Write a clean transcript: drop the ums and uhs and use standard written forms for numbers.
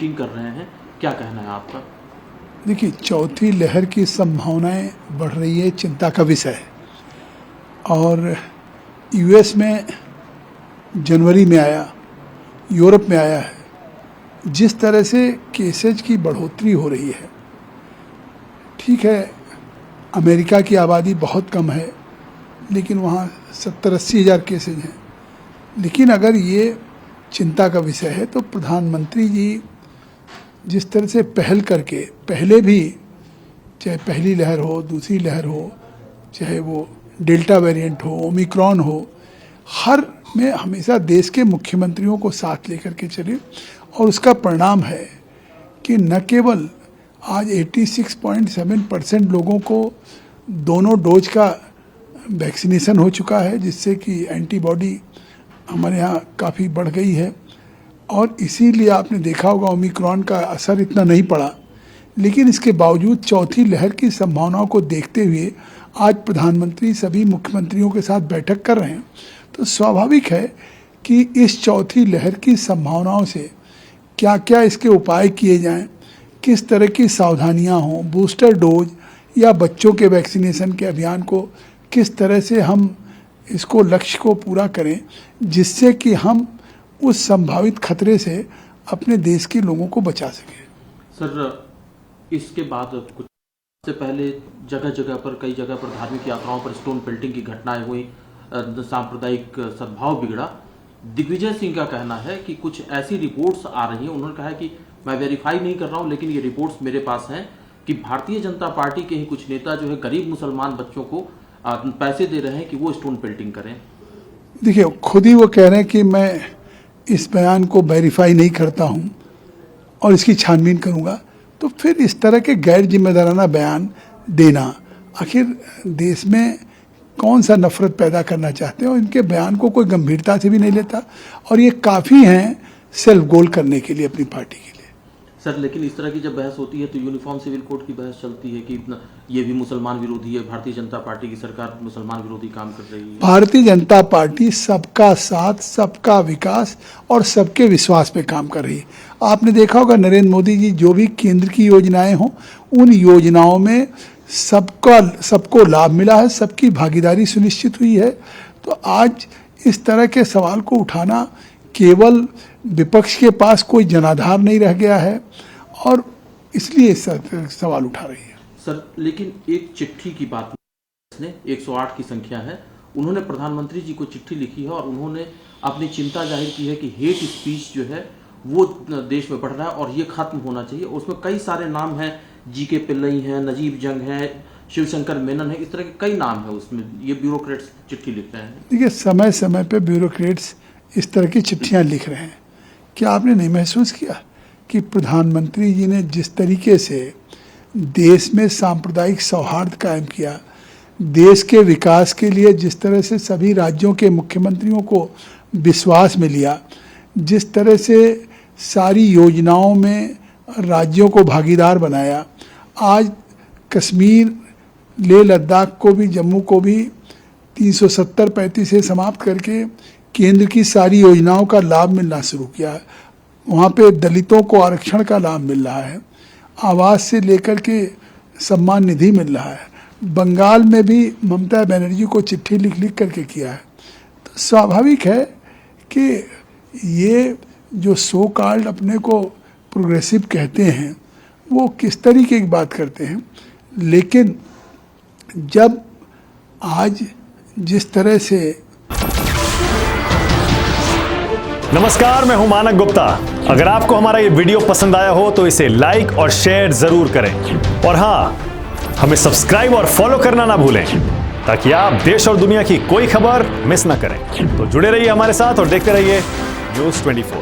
Meeting कर रहे हैं, क्या कहना है आपका? देखिए, चौथी लहर की संभावनाएं बढ़ रही है, चिंता का विषय है। और यूएस में जनवरी में आया, यूरोप में आया है, जिस तरह से केसेज की बढ़ोतरी हो रही है। ठीक है, अमेरिका की आबादी बहुत कम है, लेकिन वहाँ 70-80 हज़ार केसेज हैं। लेकिन अगर ये चिंता का विषय है तो प्रधानमंत्री जी जिस तरह से पहल करके, पहले भी चाहे पहली लहर हो, दूसरी लहर हो, चाहे वो डेल्टा वेरिएंट हो, ओमिक्रॉन हो, हर में हमेशा देश के मुख्यमंत्रियों को साथ लेकर के चले। और उसका परिणाम है कि न केवल आज 86.7% लोगों को दोनों डोज का वैक्सीनेशन हो चुका है, जिससे कि एंटीबॉडी हमारे यहाँ काफ़ी बढ़ गई है। और इसीलिए आपने देखा होगा ओमिक्रॉन का असर इतना नहीं पड़ा। लेकिन इसके बावजूद चौथी लहर की संभावनाओं को देखते हुए आज प्रधानमंत्री सभी मुख्यमंत्रियों के साथ बैठक कर रहे हैं। तो स्वाभाविक है कि इस चौथी लहर की संभावनाओं से क्या क्या इसके उपाय किए जाएं, किस तरह की सावधानियां हों, बूस्टर डोज या बच्चों के वैक्सीनेशन के अभियान को किस तरह से हम इसको लक्ष्य को पूरा करें, जिससे कि हम उस संभावित खतरे से अपने देश के लोगों को बचा सकें। सर, इसके बाद कुछ से पहले जगह जगह पर, कई जगह पर धार्मिक यात्राओं पर स्टोन पेल्टिंग की घटनाएं हुई, सांप्रदायिक सद्भाव बिगड़ा। दिग्विजय सिंह का कहना है कि कुछ ऐसी रिपोर्ट्स आ रही हैं, उन्होंने कहा है कि मैं वेरीफाई नहीं कर रहा हूं, लेकिन ये रिपोर्ट्स मेरे पास हैं कि भारतीय जनता पार्टी के ही कुछ नेता जो है गरीब मुसलमान बच्चों को पैसे दे रहे हैं कि वो स्टोन पेल्टिंग करें। देखिए, खुद ही वो कह रहे हैं कि मैं इस बयान को वेरीफाई नहीं करता हूं और इसकी छानबीन करूंगा। तो फिर इस तरह के गैर जिम्मेदाराना बयान देना, आखिर देश में कौन सा नफरत पैदा करना चाहते हैं? और इनके बयान को कोई गंभीरता से भी नहीं लेता, और ये काफ़ी हैं सेल्फ गोल करने के लिए अपनी पार्टी के लिए। सर, लेकिन इस तरह की जब बहस होती है तो यूनिफॉर्म सिविल कोड की बहस चलती है कि ये भी मुसलमान विरोधी है, भारतीय जनता पार्टी की सरकार मुसलमान विरोधी काम कर रही है। भारतीय जनता पार्टी सबका साथ, सबका विकास और सबके विश्वास पे काम कर रही है। आपने देखा होगा नरेंद्र मोदी जी जो भी केंद्र की योजनाएं हों, उन योजनाओं में सबको लाभ मिला है, सबकी भागीदारी सुनिश्चित हुई है। तो आज इस तरह के सवाल को उठाना, केवल विपक्ष के पास कोई जनाधार नहीं रह गया है, और इसलिए सवाल उठा रही है। सर, लेकिन एक चिट्ठी की बात ने 108 की संख्या है, उन्होंने प्रधानमंत्री जी को चिट्ठी लिखी है और उन्होंने अपनी चिंता जाहिर की है कि हेट स्पीच जो है वो देश में बढ़ रहा है और ये खत्म होना चाहिए। उसमें कई सारे नाम हैं, जी.के. पिल्लई हैं, नजीब जंग है, शिवशंकर मेनन है, इस तरह के कई नाम है उसमें। ये ब्यूरोक्रेट्स चिट्ठी लिख रहे हैं। देखिए, समय समय पे ब्यूरोक्रेट्स इस तरह की चिट्ठियां लिख रहे हैं। क्या आपने नहीं महसूस किया कि प्रधानमंत्री जी ने जिस तरीके से देश में सांप्रदायिक सौहार्द कायम किया, देश के विकास के लिए जिस तरह से सभी राज्यों के मुख्यमंत्रियों को विश्वास में लिया, जिस तरह से सारी योजनाओं में राज्यों को भागीदार बनाया, आज कश्मीर, लेह लद्दाख को भी, जम्मू को भी 370-35 से समाप्त करके केंद्र की सारी योजनाओं का लाभ मिलना शुरू किया। वहाँ पे दलितों को आरक्षण का लाभ मिल रहा है, आवास से लेकर के सम्मान निधि मिल रहा है। बंगाल में भी ममता बनर्जी को चिट्ठी लिख लिख करके किया है। तो स्वाभाविक है कि ये जो सो कॉल्ड अपने को प्रोग्रेसिव कहते हैं, वो किस तरीके की बात करते हैं। लेकिन जब आज जिस तरह से नमस्कार, मैं हूं मानक गुप्ता। अगर आपको हमारा ये वीडियो पसंद आया हो तो इसे लाइक और शेयर जरूर करें, और हाँ, हमें सब्सक्राइब और फॉलो करना ना भूलें ताकि आप देश और दुनिया की कोई खबर मिस ना करें। तो जुड़े रहिए हमारे साथ और देखते रहिए News 24।